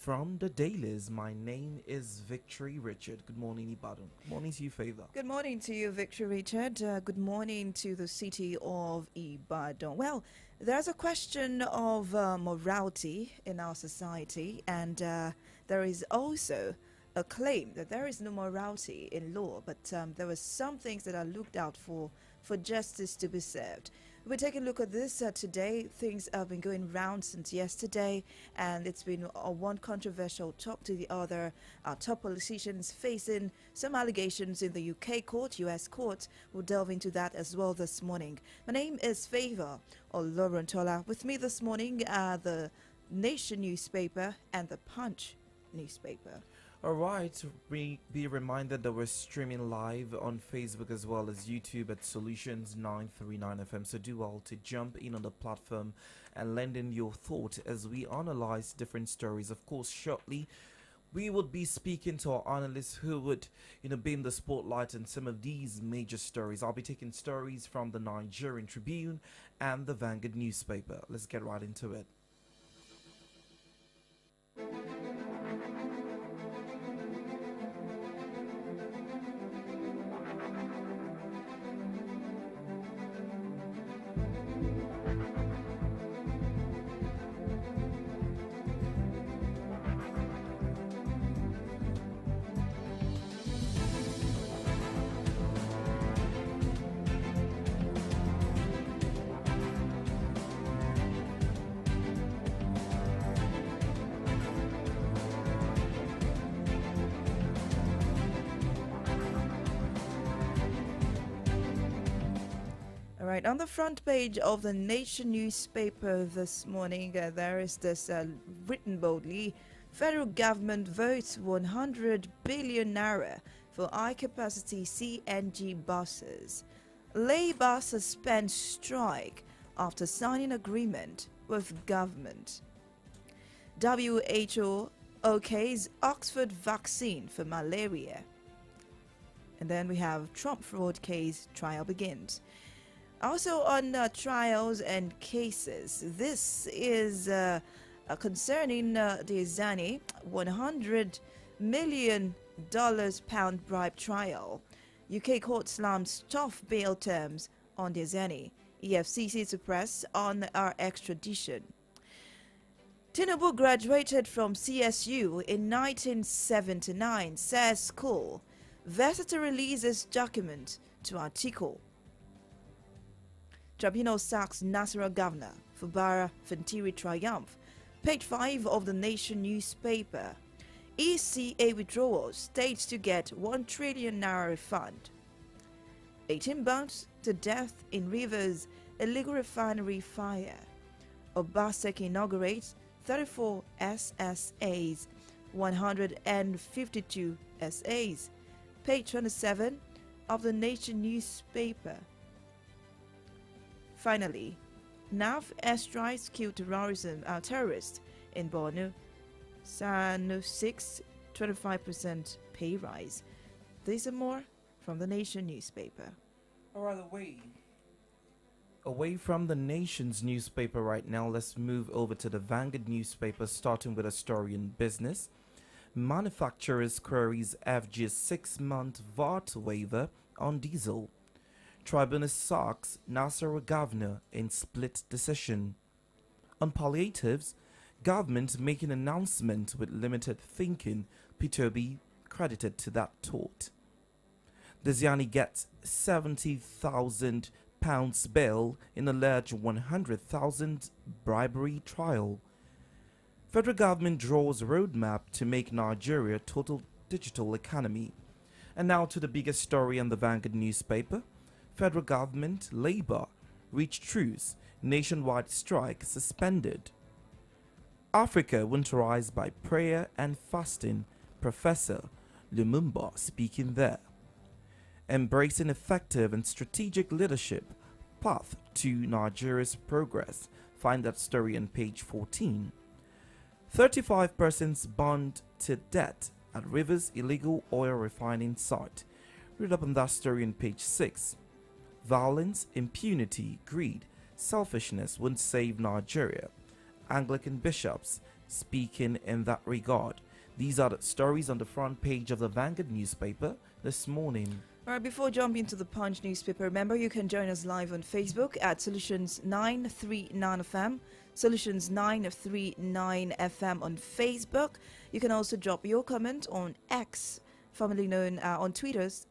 From the dailies, my name is Victory Richard. Good morning, Ibadan. Good morning to you, Favor. Good morning to you, Victor Richard. Good morning to the city of Ibadan. Well, there's a question of morality in our society, and there is also a claim that there is no morality in law, but there are some things that are looked out for justice to be served. We'll take a look at this today. Things have been going round since yesterday, and it's been one controversial talk to the other. Our top politicians facing some allegations in the UK court, US court. We'll delve into that as well this morning. My name is FAVOUR or Lauren Tola. With me this morning are the Nation newspaper and the Punch newspaper. All right, be reminded that we're streaming live on Facebook as well as YouTube at Solutions 939 FM. So do well to jump in on the platform and lend in your thought as we analyze different stories. Of course, shortly we would be speaking to our analysts who would, be in the spotlight on some of these major stories. I'll be taking stories from the Nigerian Tribune and the Vanguard newspaper. Let's get right into it. All right, on the front page of the Nation newspaper this morning, there is this written boldly: federal government votes 100 billion naira for high-capacity CNG buses. Labour suspends strike after signing agreement with government. WHO okays Oxford vaccine for malaria. And then we have Trump fraud case trial begins. Also on trials and cases, this is concerning the Zani $100 million pound bribe trial. UK court slams tough bail terms on the Zani. EFCC to press on our extradition. Tinubu graduated from CSU in 1979, says school. Versity releases document to article. Tribunal sacks Nasarawa governor for Bara Fintiri triumph. Page 5 of the Nation newspaper. ECA withdrawals states to get 1 trillion naira refund. 18 burnt to death in Rivers illegal refinery fire. Obaseki inaugurates 34 SSAs, 152 SAs. Page 27 of the Nation newspaper. Finally, NAV airstrikes kill terrorists in Borno. Sanu 6, 25% pay rise. These and more from the Nation newspaper. All right, away from the Nation's newspaper right now, let's move over to the Vanguard newspaper, starting with a story in business. Manufacturers queries FG's 6-month VAT waiver on diesel. Tribunal sacks Nasarawa governor in split decision. On palliatives, government making announcement with limited thinking. P2B credited to that tort. Desiani gets £70,000 bail in alleged 100,000 bribery trial. Federal government draws roadmap to make Nigeria total digital economy. And now to the biggest story in the Vanguard newspaper. Federal government, Labour, reach truce, nationwide strike suspended. Africa winterized by prayer and fasting, Professor Lumumba speaking there. Embracing effective and strategic leadership, path to Nigeria's progress. Find that story on page 14. 35 persons burned to death at Rivers illegal oil refining site. Read up on that story on page 6. Violence, impunity, greed, selfishness won't save Nigeria. Anglican bishops speaking in that regard. These are the stories on the front page of the Vanguard newspaper this morning. All right, before jumping to the Punch newspaper, remember you can join us live on Facebook at Solutions 939 FM, Solutions 939 FM on Facebook. You can also drop your comment on X, formerly known on Twitter's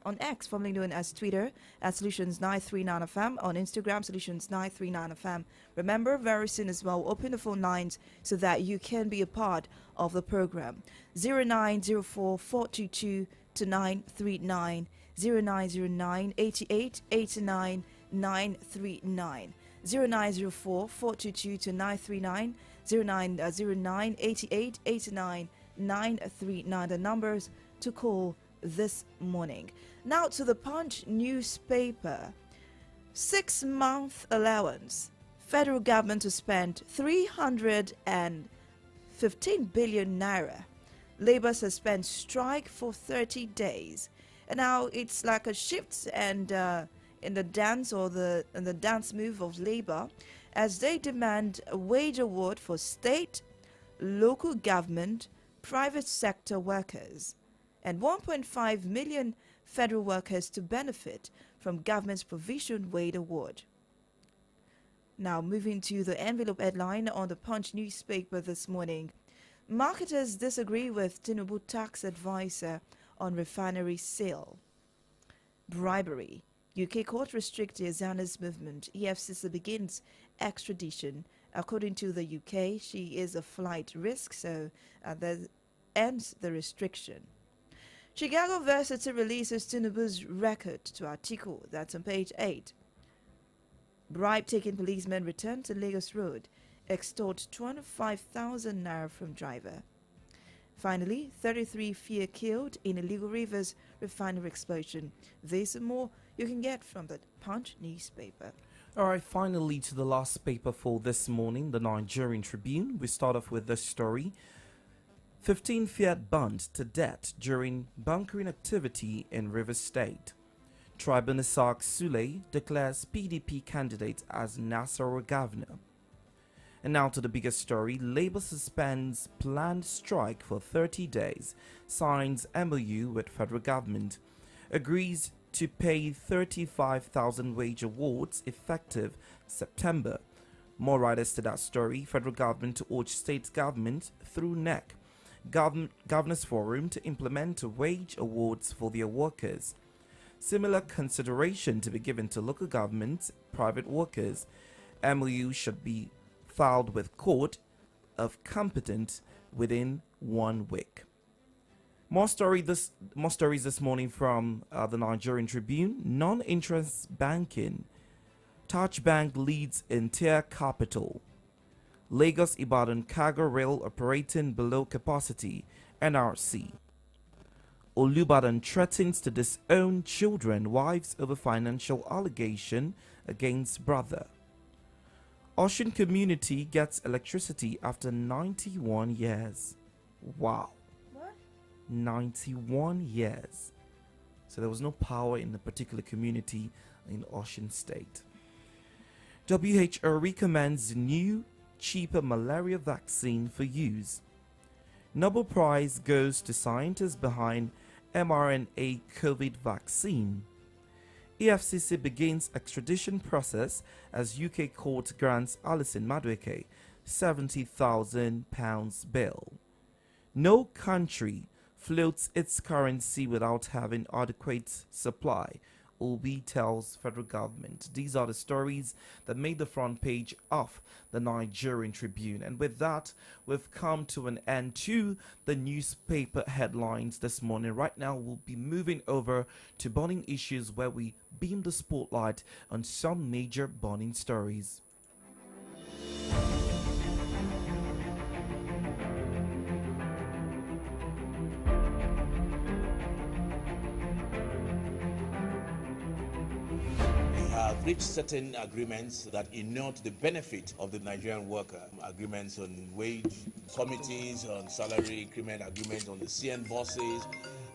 on X, formerly known as Twitter, at Solutions 939 FM, on Instagram, Solutions 939 FM. Remember, very soon as well, open the phone lines so that you can be a part of the program. 0904 422 to 939, 0909 88 89 939, 0904 422 to 939, 0909 88 89 939, the numbers to call this morning. Now to the Punch newspaper. 6-month allowance. Federal government to spend 315 billion naira. Labour suspends strike for 30 days. And now it's like a shift and in the dance move of Labour as they demand a wage award for state, local government, private sector workers, and 1.5 million federal workers to benefit from government's provision wage award. Now moving to the envelope headline on the Punch newspaper this morning. Marketers disagree with Tinubu tax advisor on refinery sale. Bribery. UK court restricts the Azana's movement. EFCC begins extradition. According to the UK, she is a flight risk, so that ends the restriction. Chicago Varsity releases Tinubu's record to article. That's on page 8. Bribe-taking policemen return to Lagos Road. Extort 25,000 naira from driver. Finally, 33 fear killed in illegal rivers refinery explosion. This and more you can get from the Punch newspaper. Alright, finally to the last paper for this morning, the Nigerian Tribune. We start off with this story. 15 Fiat burned to death during bunkering activity in Rivers State. Tribal Isaac Sule declares PDP candidate as Nassau governor. And now to the biggest story. Labour suspends planned strike for 30 days, signs MOU with federal government, agrees to pay 35,000 wage awards effective September. More riders to that story. Federal government to urge state government through NEC, Governors Forum to implement wage awards for their workers. Similar consideration to be given to local governments, private workers. MOU should be filed with court of competent within 1 week. More stories this morning from the Nigerian Tribune. Non-interest banking. Touch Bank leads in tier capital. Lagos Ibadan cargo rail operating below capacity. NRC. Olubadan threatens to disown children, wives over financial allegation against brother. Ocean community gets electricity after 91 years. Wow. What? 91 years. So there was no power in a particular community in Ocean State. WHO recommends new, cheaper malaria vaccine for use. Nobel Prize goes to scientists behind mRNA COVID vaccine. EFCC begins extradition process as UK court grants Alison Madueke £70,000 bail. No country floats its currency without having adequate supply, Obi tells federal government. These are the stories that made the front page of the Nigerian Tribune. And with that, we've come to an end to the newspaper headlines this morning. Right now, we'll be moving over to burning issues where we beam the spotlight on some major burning stories. Reached certain agreements that inure to the benefit of the Nigerian worker. Agreements on wage committees, on salary increment, agreements on the CN bosses,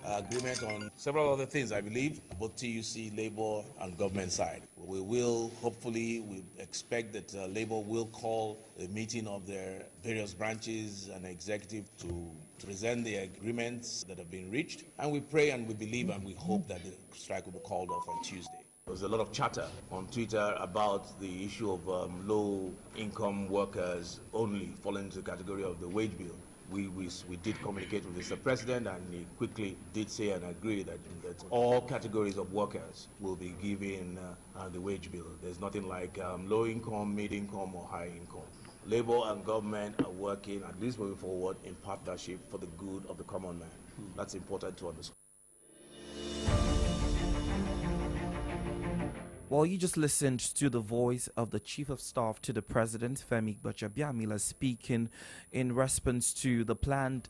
agreement on several other things, I believe, both TUC, Labour, and government side. We expect that Labour will call a meeting of their various branches and executive to present the agreements that have been reached. And we pray and we believe and we hope that the strike will be called off on Tuesday. There was a lot of chatter on Twitter about the issue of low-income workers only falling into the category of the wage bill. We did communicate with Mr. President, and he quickly did say and agree that all categories of workers will be given the wage bill. There's nothing like low income, mid income, or high income. Labour and government are working, at least moving forward, in partnership for the good of the common man. That's important to understand. Well, you just listened to the voice of the Chief of Staff to the President, Femi Gbajabiamila, speaking in response to the planned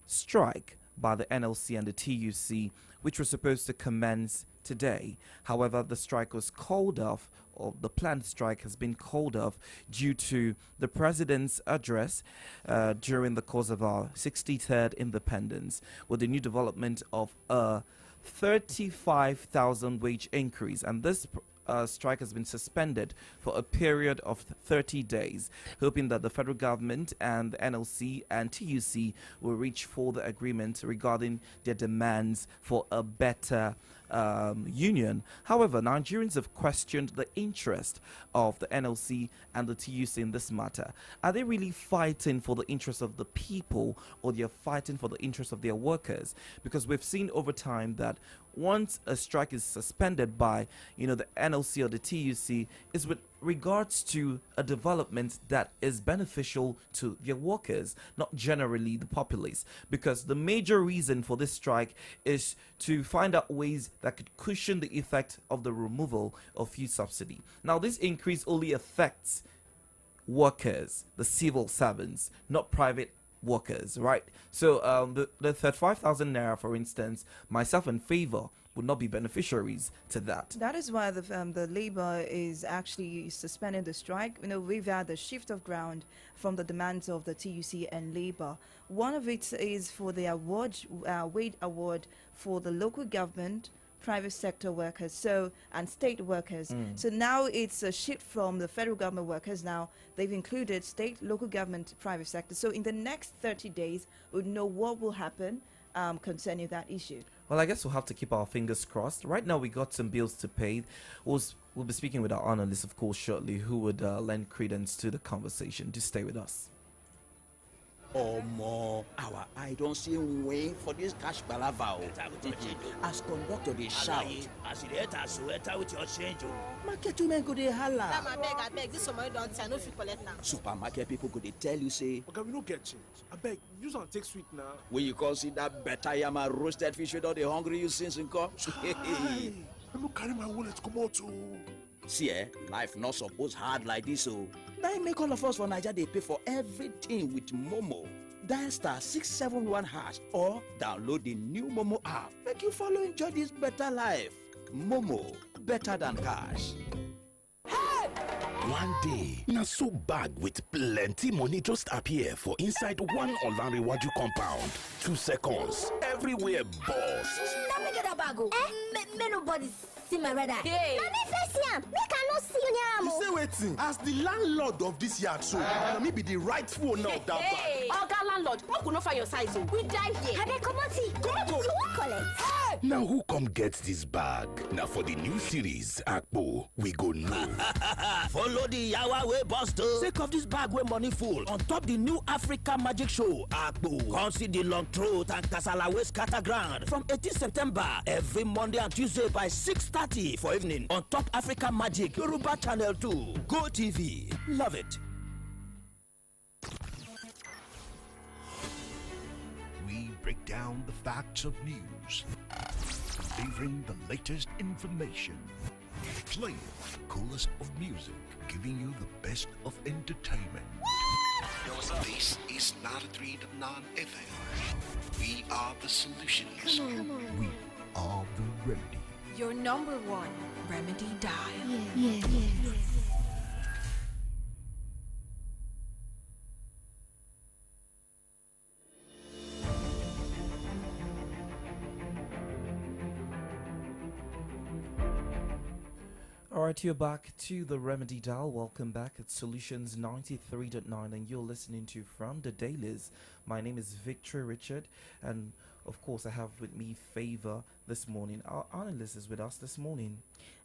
strike by the NLC and the TUC, which was supposed to commence today. However, the strike was called off, or the planned strike has been called off due to the President's address during the course of our 63rd independence, with the new development of a 35,000 wage increase, and this strike has been suspended for a period of 30 days, hoping that the federal government and the NLC and TUC will reach further agreement regarding their demands for a better union. However, Nigerians have questioned the interest of the NLC and the TUC in this matter. Are they really fighting for the interest of the people, or they are fighting for the interest of their workers? Because we've seen over time that once a strike is suspended by, the NLC or the TUC, is with regards to a development that is beneficial to their workers, not generally the populace. Because the major reason for this strike is to find out ways that could cushion the effect of the removal of fuel subsidy. Now, this increase only affects workers, the civil servants, not private workers, right? So the 35,000 naira, for instance, myself and FAVOUR would not be beneficiaries to that. That is why the Labour is actually suspending the strike. We've had a shift of ground from the demands of the TUC and Labour. One of it is for the wage award for the local government, private sector workers, and state workers. So now it's a shift from the federal government workers. Now they've included state, local government, private sector. So in the next 30 days, we'll know what will happen concerning that issue. Well, I guess we'll have to keep our fingers crossed. Right now, we got some bills to pay. We'll be speaking with our analyst, of course, shortly, who would lend credence to the conversation. Just stay with us. Omo, our eye don't see way for this cash palava. As conductor they shout. As you enter with your change. Market women go dey holla. I beg, this somebody don't say no fit collect now. Supermarket people go dey tell you say, okay, we no get change. I beg, use and take sweet now. When you consider better yama roasted fish without the hungry you since in come. I no carry my wallet come out too. See, life not supposed hard like this, so now make all of us for Nigeria they pay for everything with Momo. Dial *671# or download the new Momo app. Make you follow enjoy this better life. Momo, better than cash. One day, na so bag with plenty money just appear for inside one Olanrewaju compound. 2 seconds, everywhere boss. Let me get a bag. May nobody see my radar. Hey. Let me face him. Me cannot see you near. You say waiting. As the landlord of this yard, so let me be the rightful owner of that Hey. bag. Oga landlord, who could not find your size? We die here. Have they come on see? Come on, You won't collect. Now who come get this bag? Now for the new series, Akpo, we go know. Follow the Yawa way buster. Take off this bag where money full. On top the new Africa Magic Show. Akbo. Come see the long throat and Kasala way scatter ground. From 18 September, every Monday and Tuesday by 6:30 for evening. On top Africa Magic, Yoruba Channel 2. Go TV. Love it. We break down the facts of news, delivering the latest information, playing the coolest of music, giving you the best of entertainment. This is 93.9 FM. We are the solutions. Come on. We are the remedy. Your number one remedy dial. Yeah. Alright, you're back to the Remedy Dial. Welcome back. It's Solutions 93.9 and you're listening to From the Dailies. My name is Victor Richard and of course I have with me Favor this morning. Our analyst is with us this morning.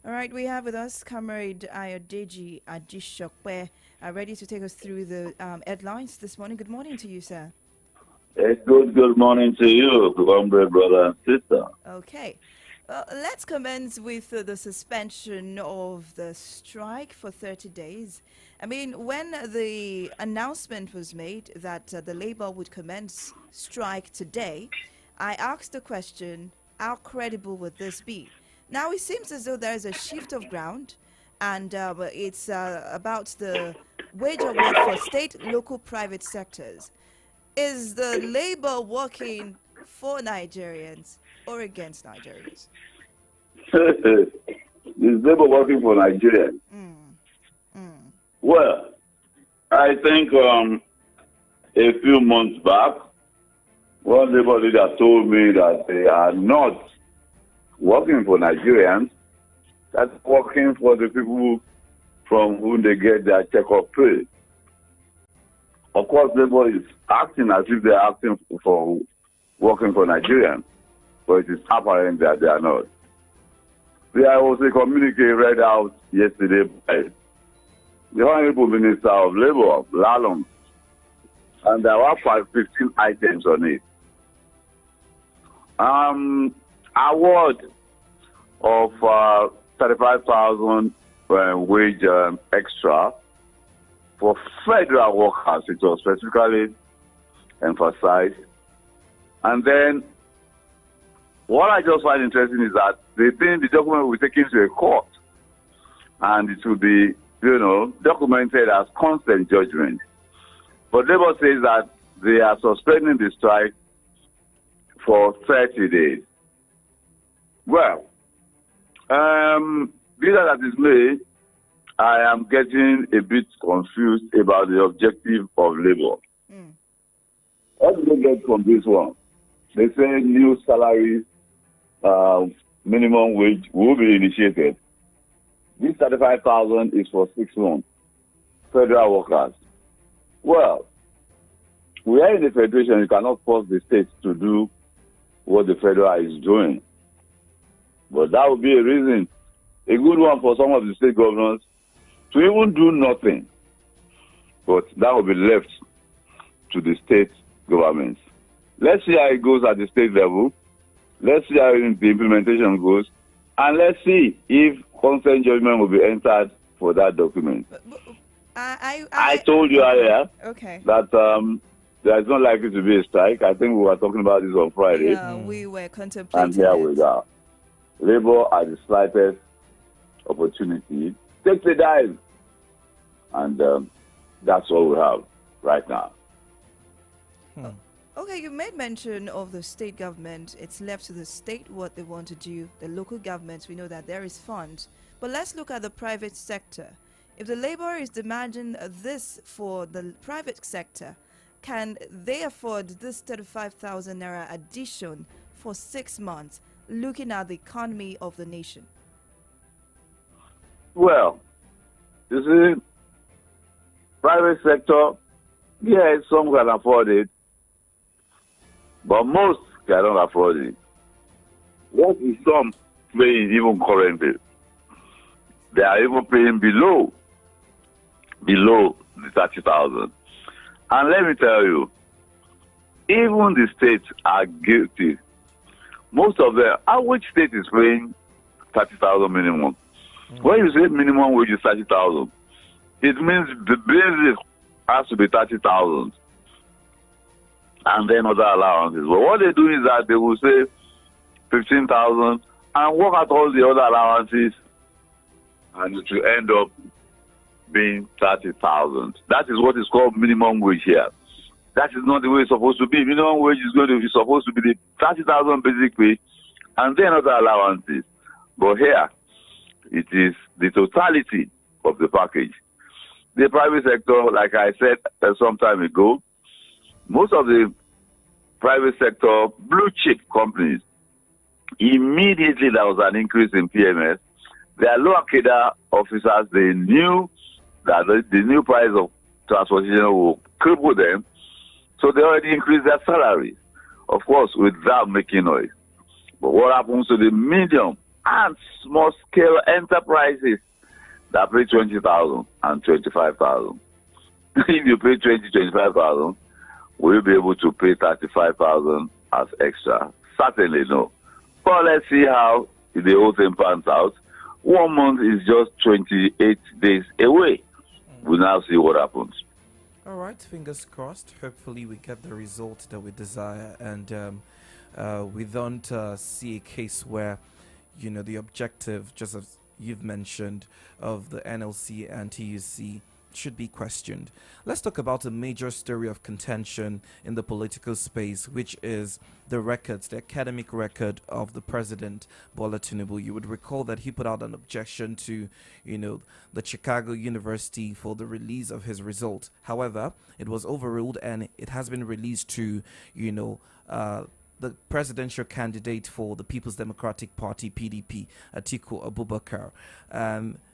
All right, we have with us Comrade Ayodeji Ajishokwe, ready to take us through the headlines this morning. Good morning to you, sir. Good morning to you, comrade, brother and sister. Okay. Let's commence with the suspension of the strike for 30 days. I mean, when the announcement was made that the Labour would commence strike today, I asked the question, how credible would this be? Now, it seems as though there is a shift of ground, and it's about the wage award for state, local, private sectors. Is the Labour working for Nigerians or against Nigerians? Is Labour working for Nigeria? Well, I think a few months back, one Labour leader told me that they are not working for Nigerians, that's working for the people from whom they get their check-up pay. Of course, Labour is acting as if they are acting for working for Nigerians, but it is apparent that they are not. There was a communique read out yesterday by the Honorable Minister of Labour, Lalong, and there were 15 items on it. Award of 35,000 wage extra for federal workers, it was specifically emphasized. And then what I just find interesting is that they think the document will be taken to a court and it will be, documented as consent judgment. But Labour says that they are suspending the strike for 30 days. Well, be that as it may, I am getting a bit confused about the objective of Labour. What do they get from this one? They say new salaries, minimum wage will be initiated. This 35,000 is for 6 months. Federal workers. Well, we are in a federation. You cannot force the states to do what the federal is doing. But that would be a reason, a good one for some of the state governors to even do nothing. But that will be left to the state governments. Let's see how it goes at the state level. Let's see how the implementation goes. And let's see if consent judgment will be entered for that document. I told you earlier that there is not likely to be a strike. I think we were talking about this on Friday. Yeah, we were contemplating. And here we are. Labour, at the slightest opportunity, takes a dive. And that's all we have right now. Okay, you made mention of the state government. It's left to the state what they want to do. The local governments, we know that there is funds. But let's look at the private sector. If the Labour is demanding this for the private sector, can they afford this 35,000 naira addition for 6 months, looking at the economy of the nation? Well, you see, private sector, yes, some can afford it, but most cannot afford it. What is some paying even currently? They are even paying below the 30,000. And let me tell you, even the states are guilty. Most of them, which state is paying 30,000 minimum? When you say minimum wage is 30,000, it means the basic has to be 30,000. And then other allowances. But what they do is that they will say 15,000 and work out all the other allowances, and it will end up being 30,000. That is what is called minimum wage here. That is not the way it's supposed to be. Minimum wage is supposed to be the 30,000 basic pay and then other allowances. But here, it is the totality of the package. The private sector, like I said some time ago, most of the private sector blue chip companies, immediately there was an increase in PMS, their lower cadre officers, they knew that the new price of transportation will cripple them, so they already increased their salaries, of course, without making noise. But what happens to the medium and small scale enterprises that pay 20,000 and 25,000? If you pay 25,000, will you be able to pay 35,000 as extra? Certainly no. But let's see how the whole thing pans out. 1 month is just 28 days away. We'll now see what happens. All right, fingers crossed. Hopefully we get the result that we desire, and we don't see a case where, the objective, just as you've mentioned, of the NLC and TUC should be questioned. Let's talk about a major story of contention in the political space, which is the academic record of the president, Bola Tinubu. You would recall that he put out an objection to, the Chicago University for the release of his result. However, it was overruled and it has been released to, the presidential candidate for the People's Democratic Party, PDP, Atiku Abubakar.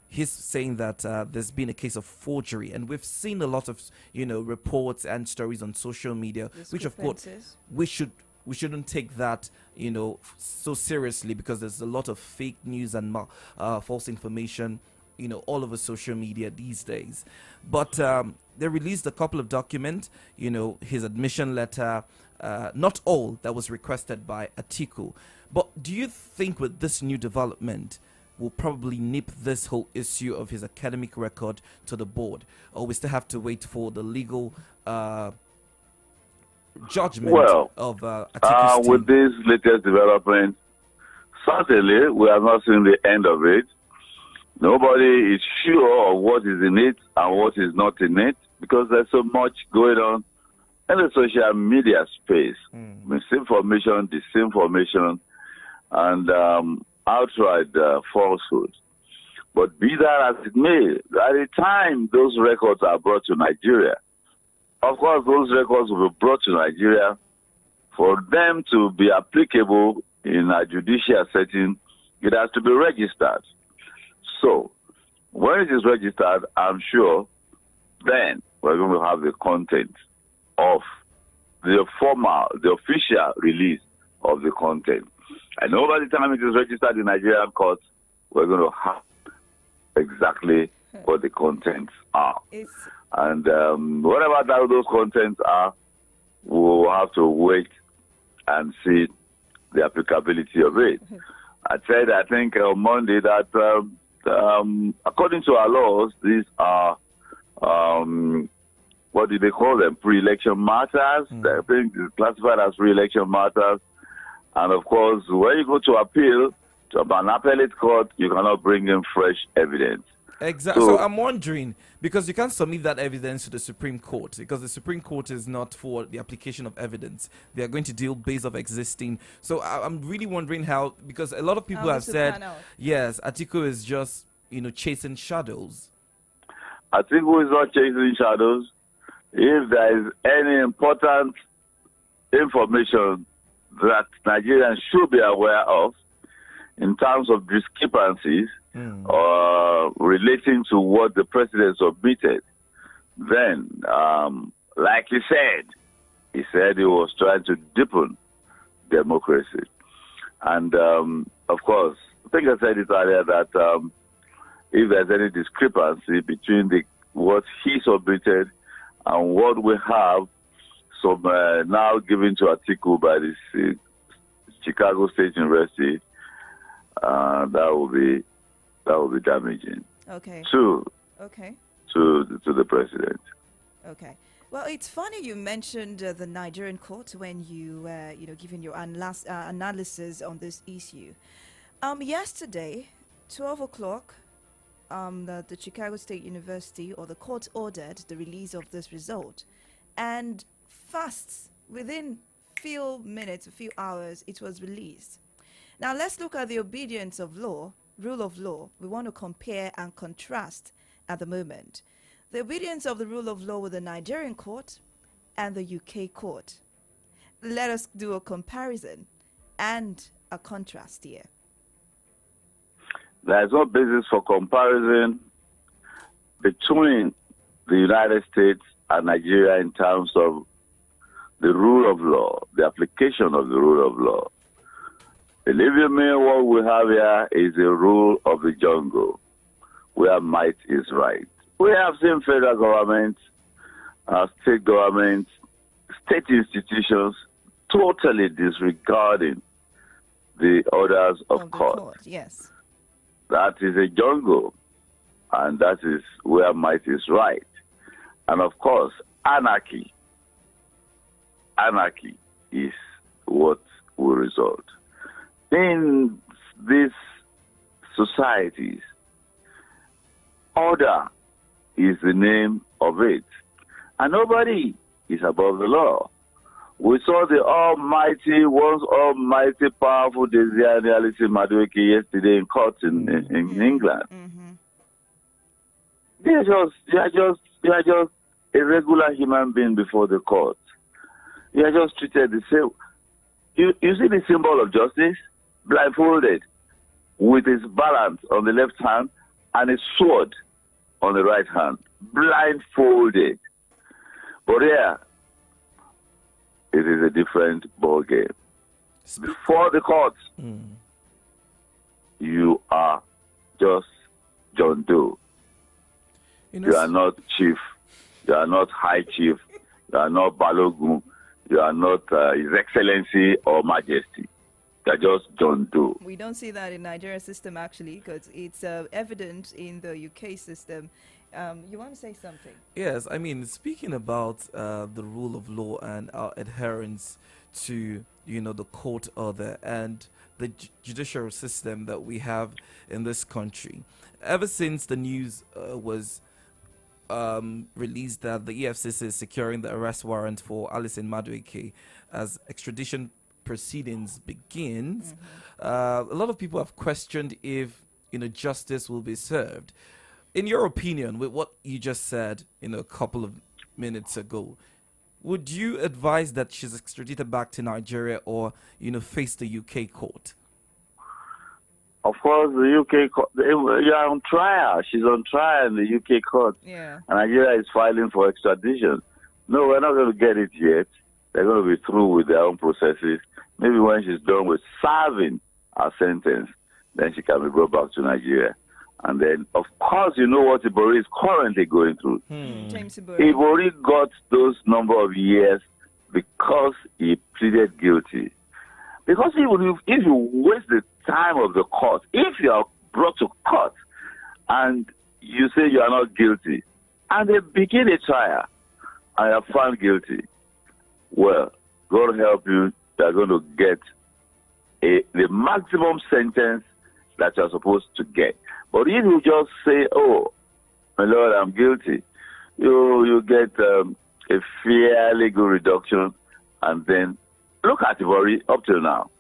He's saying that there's been a case of forgery, and we've seen a lot of reports and stories on social media, which of course we shouldn't take that so seriously, because there's a lot of fake news and false information all over social media these days. But they released a couple of documents, his admission letter, not all that was requested by Atiku. But do you think with this new development will probably nip this whole issue of his academic record to the board, or we still have to wait for the legal judgment of Atiku's with this latest development? Certainly, we have not seen the end of it. Nobody is sure of what is in it and what is not in it, because there's so much going on in the social media space. Misinformation, disinformation, and outright falsehood. But be that as it may, at the time those records are brought to Nigeria, of course those records will be brought to Nigeria. For them to be applicable in a judicial setting, it has to be registered. So when it is registered, I'm sure then we're going to have the content of the official release of the content. I know by the time it is registered in Nigerian courts, we're going to have exactly what the contents are. And whatever those contents are, we'll have to wait and see the applicability of it. I said, I think on Monday that according to our laws, these are, what do they call them, pre-election matters. I think it's classified as pre-election matters. And of course, when you go to appeal to an appellate court, you cannot bring in fresh evidence. Exactly. So I'm wondering, because you can't submit that evidence to the Supreme Court, because the Supreme Court is not for the application of evidence. They are going to deal based of existing. So I'm really wondering how, because a lot of people have said, yes, Atiku is just, chasing shadows. Atiku is not chasing shadows. If there is any important information that Nigerians should be aware of in terms of discrepancies relating to what the president submitted, then, like he said he was trying to deepen democracy. And, of course, I think I said it earlier that if there's any discrepancy between what he submitted and what we have, now given to Atiku by this Chicago State University, that will be damaging. Okay. To the president. Okay. Well, it's funny you mentioned the Nigerian court when you giving your analysis on this issue. Yesterday, 12 o'clock, the Chicago State University or the court ordered the release of this result, and fast, within few minutes, a few hours, it was released. Now let's look at the obedience of law, rule of law. We want to compare and contrast at the moment. The obedience of the rule of law with the Nigerian court and the UK court. Let us do a comparison and a contrast here. There is no basis for comparison between the United States and Nigeria in terms of the rule of law, the application of the rule of law. Believe you me, what we have here is a rule of the jungle, where might is right. We have seen federal governments, state governments, state institutions totally disregarding the orders of court. Yes. That is a jungle, and that is where might is right. And of course, anarchy is what will result. In these societies, order is the name of it, and nobody is above the law. We saw the once almighty, powerful Desiani Alice Madueke yesterday in court in England. They are just a regular human being before the court. They are just treated the same. You see the symbol of justice, blindfolded, with his balance on the left hand and a sword on the right hand, blindfolded. But here, it is a different ball game. Before the court, you are just John Doe. You are not chief. You are not high chief. You are not Balogun. You are not His Excellency or Majesty. You are just John Doe. We don't see that in Nigerian system, actually, because it's evident in the UK system. You want to say something? Yes, I mean, speaking about the rule of law and our adherence to, the court order and the judicial system that we have in this country. Ever since the news was released that the EFCC is securing the arrest warrant for Alison Madueke as extradition proceedings begins, a lot of people have questioned if, justice will be served. In your opinion, with what you just said, a couple of minutes ago, would you advise that she's extradited back to Nigeria or, face the UK court? Of course, the UK court, you're on trial. She's on trial in the UK court. Yeah. And Nigeria is filing for extradition. No, we're not going to get it yet. They're going to be through with their own processes. Maybe when she's done with serving her sentence, then she can be brought back to Nigeria. And then, of course, you know what Ibori is currently going through. James Ibori got those number of years because he pleaded guilty. Because even if you waste the time of the court, if you are brought to court and you say you are not guilty, and they begin a trial and you are found guilty, well, God help you, you are going to get the maximum sentence that you are supposed to get. But if you just say, oh, my Lord, I'm guilty, you get a fairly good reduction. And then look at Ibori up till now.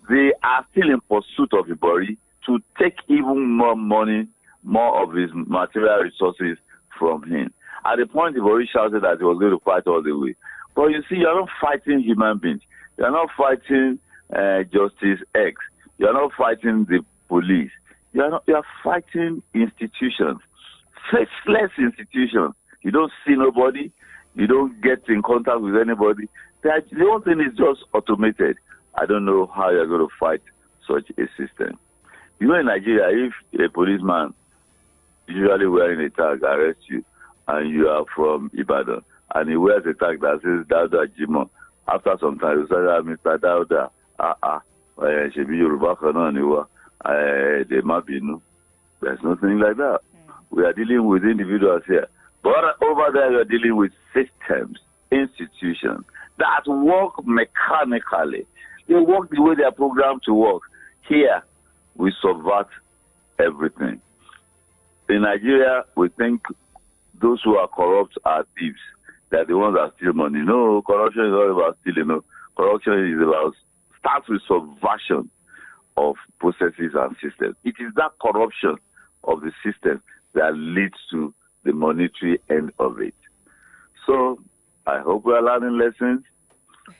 They are still in pursuit of Ibori to take even more money, more of his material resources from him. At the point, Ibori shouted that he was going to fight all the way. But you see, you're not fighting human beings. You're not fighting Justice X. You're not fighting the police. You're fighting institutions, faceless institutions. You don't see nobody. You don't get in contact with anybody. The whole thing is just automated. I don't know how you're going to fight such a system. In Nigeria, if a policeman usually wearing a tag arrests you and you are from Ibadan and he wears a tag that says Dauda Jimo, after some time you say, Mr. Dauda, Shebi Yoruba Kananiwa. There's nothing like that. We are dealing with individuals here. But over there, you're dealing with systems, institutions that work mechanically. They work the way they are programmed to work. Here, we subvert everything. In Nigeria, we think those who are corrupt are thieves. They're the ones that steal money. No, corruption is not about stealing. No, corruption is about, starts with subversion of processes and systems. It is that corruption of the system that leads to the monetary end of it. So I hope we are learning lessons,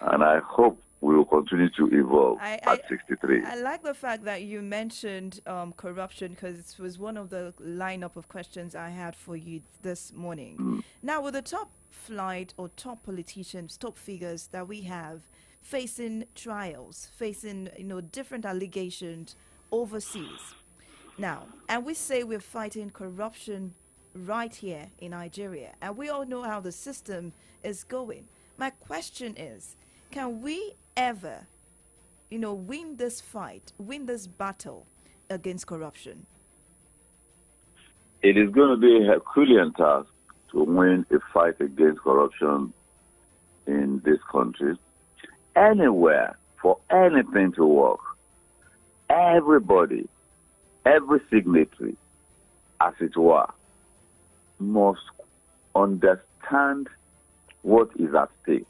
and I hope we will continue to evolve at 63. I like the fact that you mentioned corruption, because it was one of the lineup of questions I had for you this morning. Now, with the top flight or top politicians, top figures that we have facing trials, facing different allegations overseas. Now, and we say we're fighting corruption right here in Nigeria, and we all know how the system is going. My question is, can we ever, win this fight, win this battle against corruption? It is going to be a Herculean task to win a fight against corruption in this country. Anywhere, for anything to work, everybody, every signatory, as it were, must understand what is at stake.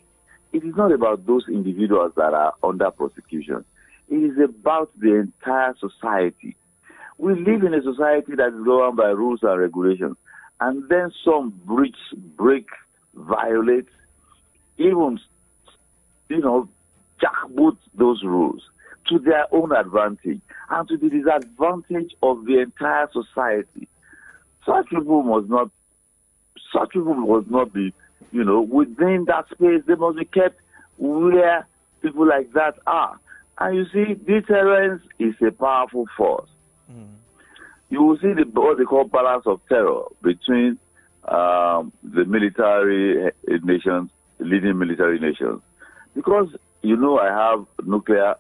It is not about those individuals that are under prosecution. It is about the entire society. We live in a society that is governed by rules and regulations, and then some break, violate, even, jackboot those rules to their own advantage and to the disadvantage of the entire society. Such people must not be, within that space. They must be kept where people like that are. And you see, deterrence is a powerful force. You will see what they call balance of terror between the military nations, leading military nations. Because, I have nuclear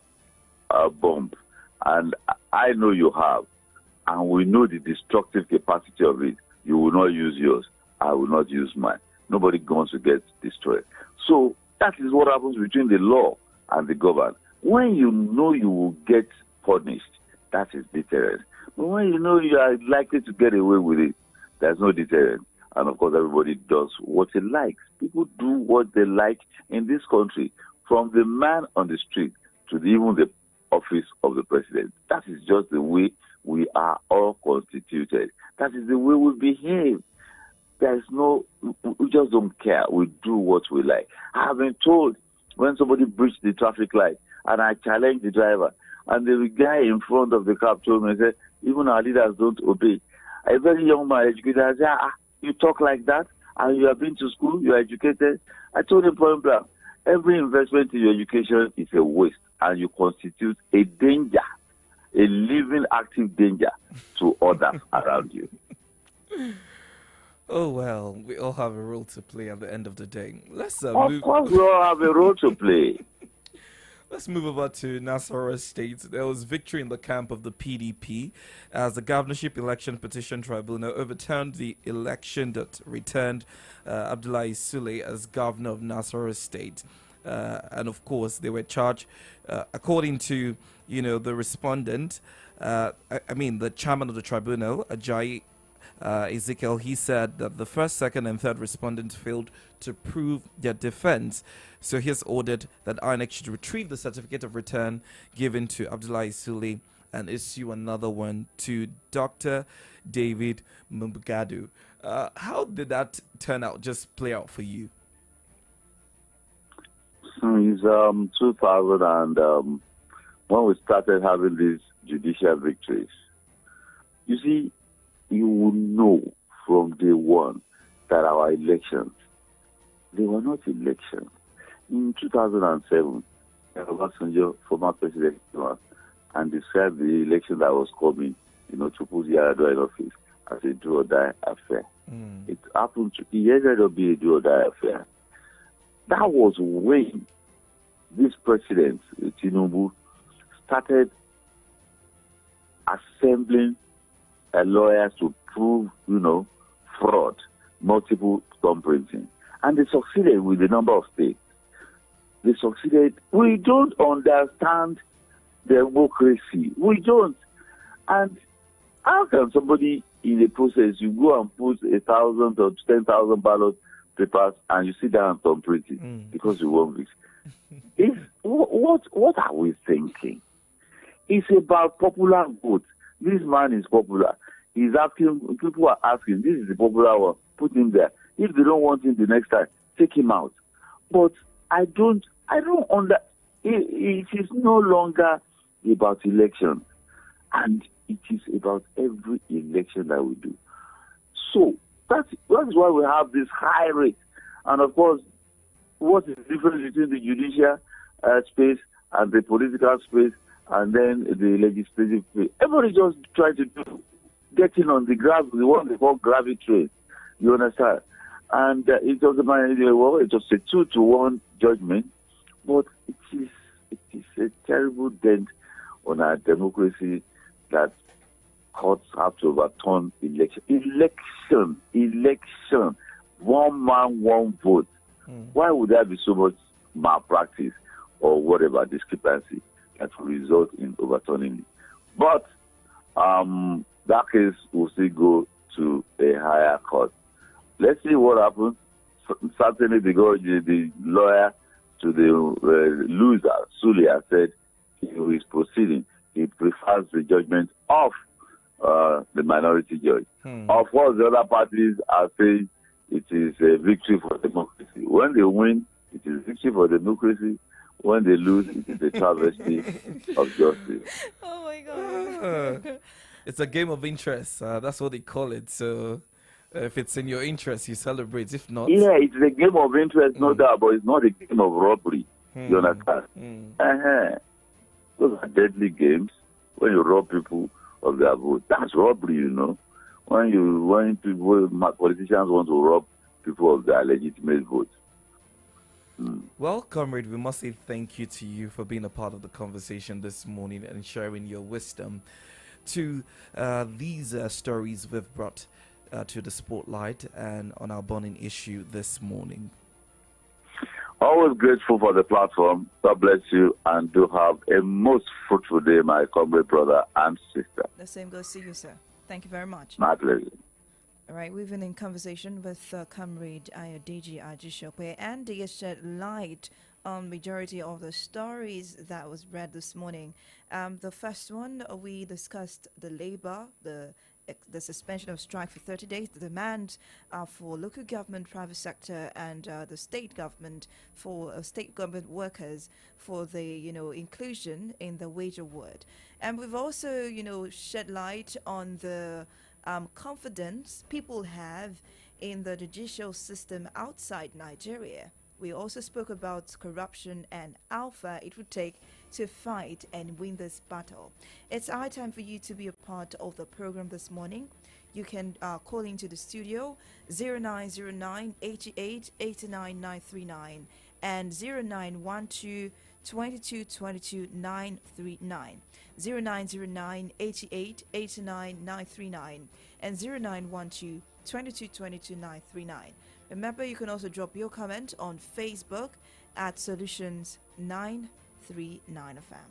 bomb, and I know you have, and we know the destructive capacity of it. You will not use yours. I will not use mine. Nobody wants to get destroyed. So that is what happens between the law and the governed. When you know you will get punished, that is deterrence. But when you know you are likely to get away with it, there's no deterrence. And of course, everybody does what he likes. People do what they like in this country, from the man on the street to even the office of the president. That is just the way we are all constituted. That is the way we behave. We just don't care. We do what we like. I have been told when somebody breached the traffic light and I challenged the driver, and the guy in front of the cab told me, said, even our leaders don't obey. A very young man, educated, I said, you talk like that, and you have been to school, you are educated. I told him point blank, every investment in your education is a waste, and you constitute a danger, a living, active danger to others around you. Oh, well, we all have a role to play at the end of the day. Let's Of course, we all have a role to play. Let's move over to Nasarawa State. There was victory in the camp of the PDP as the Governorship Election Petition Tribunal overturned the election that returned Abdullahi Sule as governor of Nasarawa State. And of course, they were charged, according to, the respondent, the chairman of the tribunal, Ajayi Ezekiel, he said that the first, second, and third respondents failed to prove their defense. So he has ordered that INEC should retrieve the certificate of return given to Abdullahi Sule and issue another one to Dr. David Mbugadu. How did that turn out, just play out for you? Since 2000 and when we started having these judicial victories, you see, you will know from day one that our elections, they were not elections. In 2007, Obasanjo, former president, and described the election that was coming, to put Yar'Adua in office as a do-or-die affair. It happened to, it ended up being a do-or-die affair. That was when this president, Tinubu, started assembling lawyers to prove, fraud, multiple thumbprinting. And they succeeded with a number of states. They succeeded. We don't understand democracy. We don't. And how can somebody in a process, you go and put 1,000 or 10,000 ballot papers and you sit down and thumbprint it because you want this? What are we thinking? It's about popular vote. This man is popular. He's asking, people are asking, this is the popular one, put him there. If they don't want him the next time, take him out. But It is no longer about election, and it is about every election that we do. So that's why we have this high rate. And of course, what is the difference between the judicial space and the political space and then the legislative space? Everybody just try to do getting on the the one they call gravity train. You understand? And it was a 2-1 judgment, but it is a terrible dent on our democracy that courts have to overturn election. Election. One man, one vote. Why would there be so much malpractice or whatever discrepancy that will result in overturning it? But that case will still go to a higher court. Let's see what happens. Certainly, the lawyer to the loser, Sulia, said he is proceeding. He prefers the judgment of the minority judge. Of course, the other parties are saying it is a victory for democracy. When they win, it is victory for democracy. When they lose, it is a travesty of justice. Oh my God. It's a game of interest. That's what they call it. So if it's in your interest, you celebrate. If not... Yeah, it's a game of interest, no doubt, but it's not a game of robbery. You understand? Those are deadly games. When you rob people of their vote, that's robbery, you know. When politicians want to rob people of their legitimate votes. Well, comrade, we must say thank you to you for being a part of the conversation this morning and sharing your wisdom to these stories we've brought to the spotlight and on our burning issue this morning. Always grateful for the platform. God bless you and do have a most fruitful day, my comrade brother and sister. The same goes to you, sir. Thank you very much. My pleasure. All right, we've been in conversation with Comrade Ayodeji Ajishope, and he has shed light on majority of the stories that was read this morning. The first one, we discussed the labor, the suspension of strike for 30 days, the demand for local government, private sector, and the state government for state government workers for the inclusion in the wage award. And we've also shed light on the confidence people have in the judicial system outside Nigeria. We also spoke about corruption and alpha it would take to fight and win this battle. It's our time for you to be a part of the program this morning. You can call into the studio 0909 88 89 939 and 0912 22 22 939, 0909 88 89 939 and 0912 22 22 939. Remember, you can also drop your comment on Facebook at Solutions 939 FM.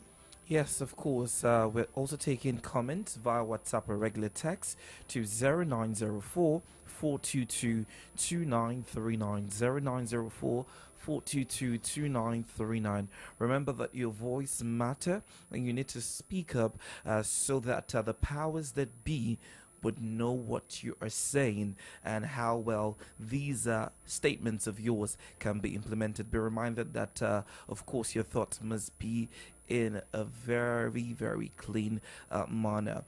Yes, of course. We're also taking comments via WhatsApp or regular text to 0904 422 2939, 0904 422 2939. Remember that your voice matter and you need to speak up so that the powers that be would know what you are saying and how well these statements of yours can be implemented. Be reminded that, of course, your thoughts must be in a very, very clean manner.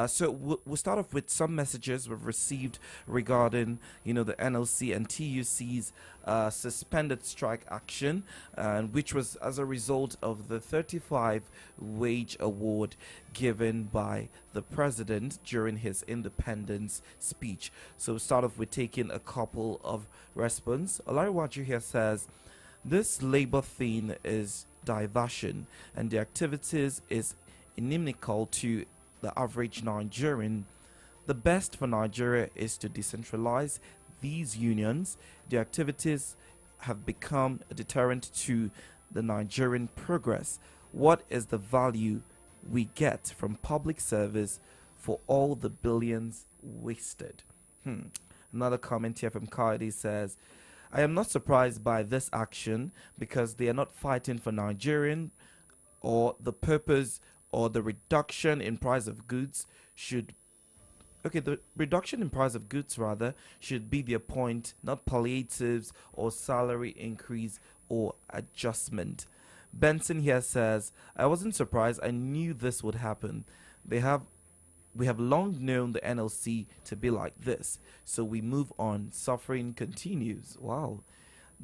So we'll start off with some messages we've received regarding, the NLC and TUC's suspended strike action, which was as a result of the 35 wage award given by the president during his independence speech. So we'll start off with taking a couple of response. Olariwaju here says, this labor thing is diversion and the activities is inimical to the average Nigerian. The best for Nigeria is to decentralize these unions. The activities have become a deterrent to the Nigerian progress. What is the value we get from public service for all the billions wasted? Another comment here from Kaidi says, I am not surprised by this action because they are not fighting for Nigerian, or the purpose or the reduction in price of goods the reduction in price of goods rather should be their point, not palliatives or salary increase or adjustment. Benson here says, I wasn't surprised. I knew this would happen. We have long known the NLC to be like this, so we move on. Suffering continues. Wow.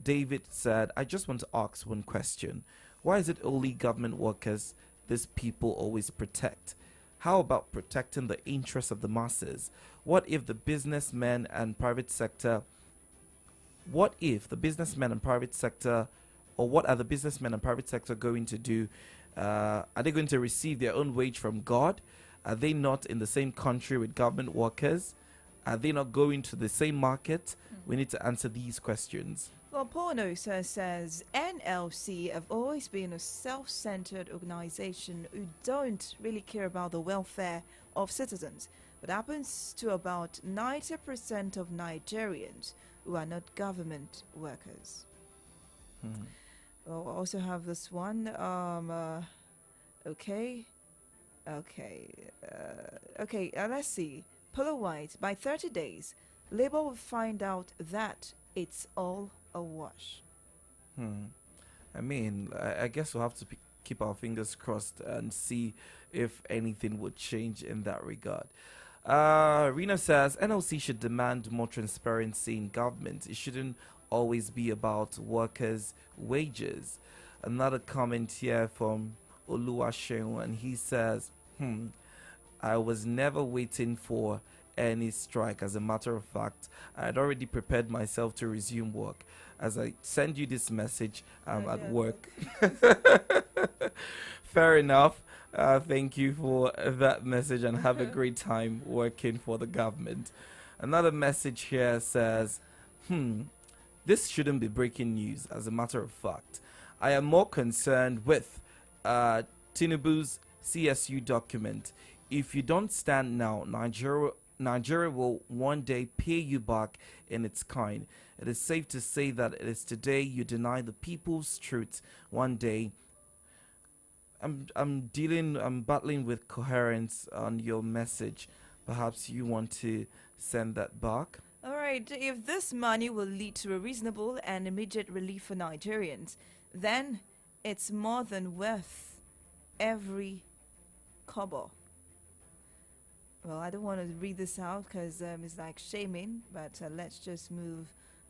David said, I just want to ask one question. Why is it only government workers these people always protect? How about protecting the interests of the masses? What if the businessmen and private sector or what are the businessmen and private sector going to do? Are they going to receive their own wage from God? Are they not in the same country with government workers? Are they not going to the same market? We need to answer these questions. Well, Pornosa says NLC have always been a self-centered organization who don't really care about the welfare of citizens. What happens to about 90% of Nigerians who are not government workers? We'll also have this one. Let's see. Polo White, by 30 days, Labour will find out that it's all a wash. I mean, I guess we'll have to keep our fingers crossed and see if anything would change in that regard. Rena says NLC should demand more transparency in government. It shouldn't always be about workers' wages. Another comment here from Oluwaseun, and he says, I was never waiting for any strike. As a matter of fact, I had already prepared myself to resume work. As I send you this message, I'm at work. Fair enough. Thank you for that message and have a great time working for the government. Another message here says, this shouldn't be breaking news. As a matter of fact, I am more concerned with Tinubu's CSU document. If you don't stand now, Nigeria will one day pay you back in its kind. It is safe to say that it is today you deny the people's truth. One day, I'm battling with coherence on your message. Perhaps you want to send that back. All right, if this money will lead to a reasonable and immediate relief for Nigerians, then it's more than worth every kobo. Well, I don't want to read this out because it's like shaming, but let's just move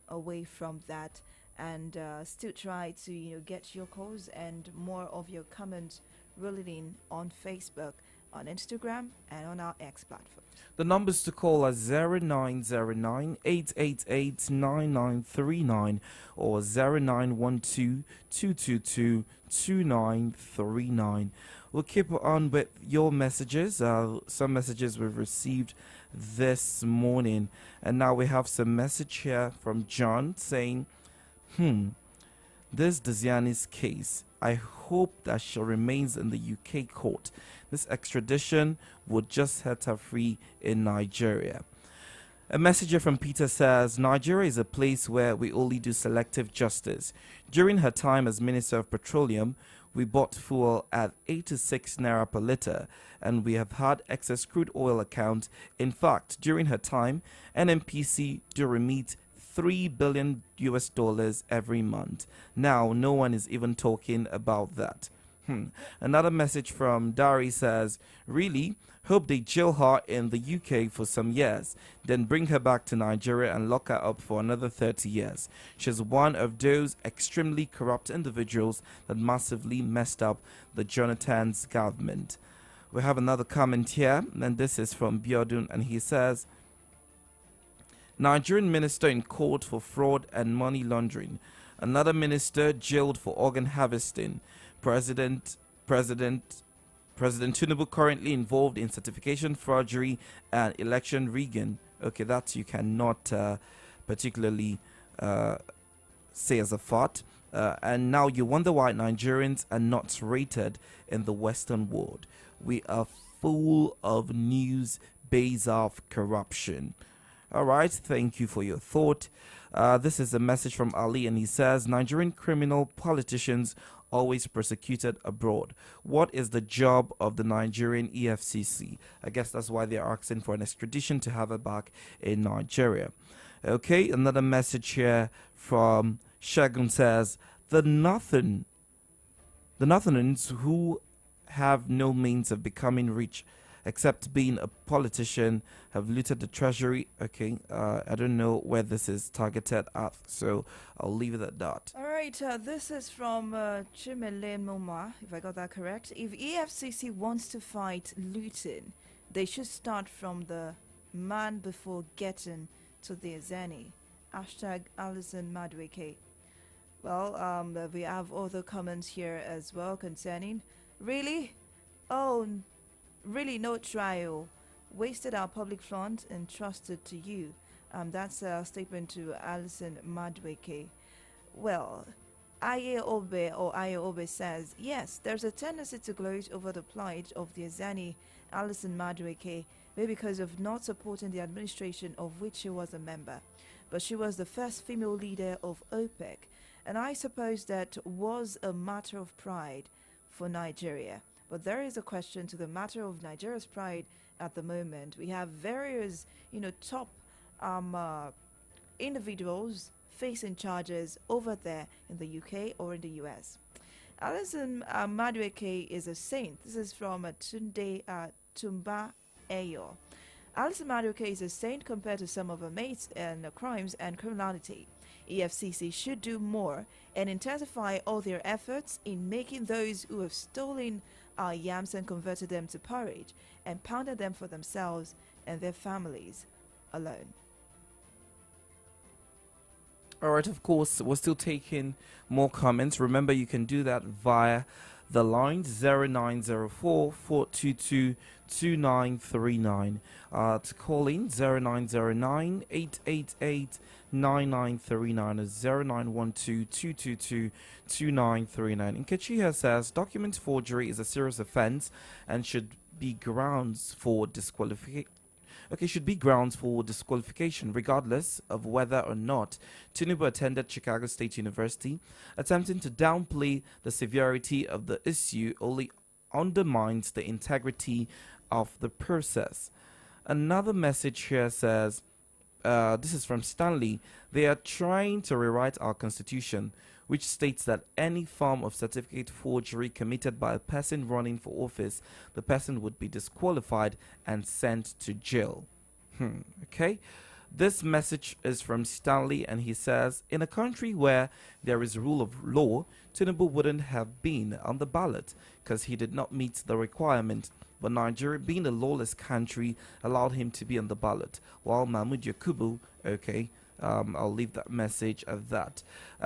away from that and still try to get your calls and more of your comments rolling in on Facebook, on Instagram, and on our X platform. The numbers to call are 0909-888-9939 or 0912-222-2939. We'll keep on with your messages. Some messages we've received this morning. And now we have some message here from John saying, this Diziani's case, I hope that she remains in the UK court. This extradition would just set her free in Nigeria. A messenger from Peter says, Nigeria is a place where we only do selective justice. During her time as Minister of Petroleum, we bought fuel at 86 naira per litre, and we have had excess crude oil account. In fact, during her time, NNPC do remit $3 billion every month. Now, no one is even talking about that. Another message from Dari says, really? Hope they jail her in the UK for some years, then bring her back to Nigeria and lock her up for another 30 years. She's one of those extremely corrupt individuals that massively messed up the Jonathan's government. We have another comment here, and this is from Biodun, and he says, Nigerian minister in court for fraud and money laundering. Another minister jailed for organ harvesting. President Tinubu currently involved in certification forgery and election rigging. Okay, that you cannot particularly say as a fact. And now you wonder why Nigerians are not rated in the Western world. We are full of news based off corruption. All right, thank you for your thought. This is a message from Ali, and he says, Nigerian criminal politicians always persecuted abroad. What is the job of the Nigerian EFCC? I guess that's why they're asking for an extradition to have her back in Nigeria. Okay, another message here from Shagun says, the nothing The Northerners who have no means of becoming rich except being a politician have looted the treasury. Okay, I don't know where this is targeted at, so I'll leave it at that. All right, this is from Chimele Moma, if I got that correct. If EFCC wants to fight looting, they should start from the man before getting to the Azani. Hashtag Alison Madweke. Well, we have other comments here as well concerning, really? Oh, really no trial. Wasted our public funds entrusted to you. That's a statement to Alison Madweke. Well, Aye Obe says, yes, there's a tendency to gloat over the plight of the Azani Alison Madweke, maybe because of not supporting the administration of which she was a member. But she was the first female leader of OPEC, and I suppose that was a matter of pride for Nigeria. But there is a question to the matter of Nigeria's pride at the moment. We have various, top individuals facing charges over there in the UK or in the US. Alison Madueke is a saint. This is from Tunde Tumba Ayo. Alison Madueke is a saint compared to some of her mates in crimes and criminality. EFCC should do more and intensify all their efforts in making those who have stolen our yams and converted them to porridge and pounded them for themselves and their families alone. All right, of course, we're still taking more comments. Remember, you can do that via the line 0904 422 2939. To call in 0909 888 9939 or 0912 222 2939. Nkechi here says document forgery is a serious offense and should be grounds for disqualification. Should be grounds for disqualification regardless of whether or not Tinubu attended Chicago State University. Attempting to downplay the severity of the issue only undermines the integrity of the process. Another message here says, this is from Stanley, they are trying to rewrite our constitution, which states that any form of certificate forgery committed by a person running for office, the person would be disqualified and sent to jail. Okay. This message is from Stanley, and he says, in a country where there is rule of law, Tinubu wouldn't have been on the ballot because he did not meet the requirement. But Nigeria, being a lawless country, allowed him to be on the ballot, while Mahmoud Yakubu, I'll leave that message at that.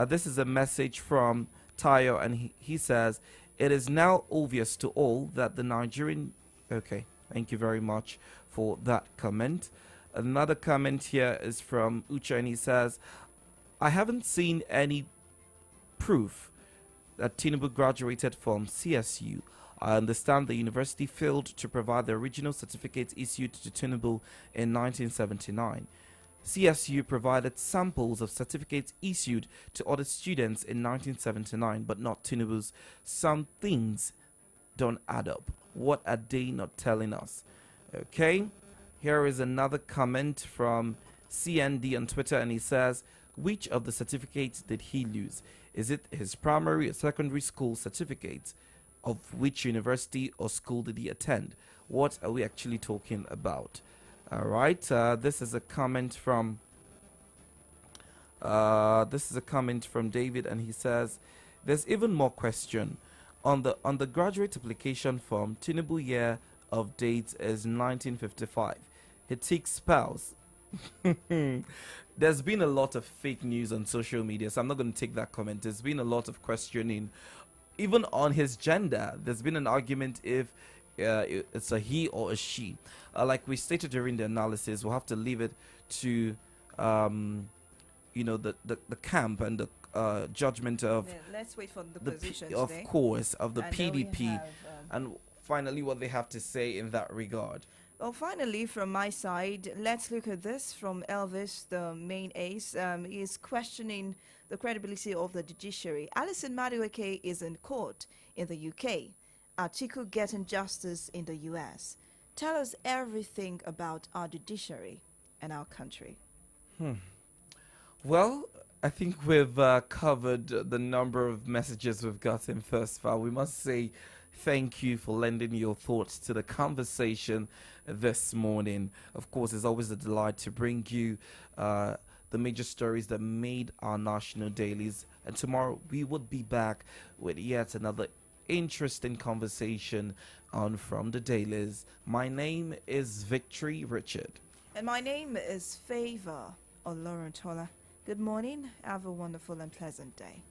This is a message from Tayo, and he says, it is now obvious to all that the Nigerian... Okay, thank you very much for that comment. Another comment here is from Ucha, and he says, I haven't seen any proof that Tinubu graduated from CSU. I understand the university failed to provide the original certificate issued to Tinubu in 1979. CSU provided samples of certificates issued to other students in 1979, but not Tinubu's. Some things don't add up. What are they not telling us? Okay, here is another comment from CND on Twitter, and he says, which of the certificates did he lose? Is it his primary or secondary school certificate? Of which university or school did he attend? What are we actually talking about? All right, this is a comment from David, and he says, there's even more question on the graduate application form. Tinubu year of date is 1955. He takes spouse. There's been a lot of fake news on social media, so I'm not going to take that comment. There's been a lot of questioning, even on his gender. There's been an argument if it's a he or a she. Like we stated during the analysis, we'll have to leave it to the camp and the judgment of let's wait for the position of today. Course of the and PDP and finally what they have to say in that regard. Well, finally, from my side, let's look at this from Elvis, the main ace. He is questioning the credibility of the judiciary. Alison Madueke is in court in the UK. Atiku getting justice in the US. Tell us everything about our judiciary and our country. Well, I think we've covered the number of messages we've gotten first far. We must say thank you for lending your thoughts to the conversation this morning. Of course, it's always a delight to bring you the major stories that made our national dailies. And tomorrow we would be back with yet another interesting conversation on From the Dailies. My name is Victory Richard. And my name is Favour Olorantola. Good morning. Have a wonderful and pleasant day.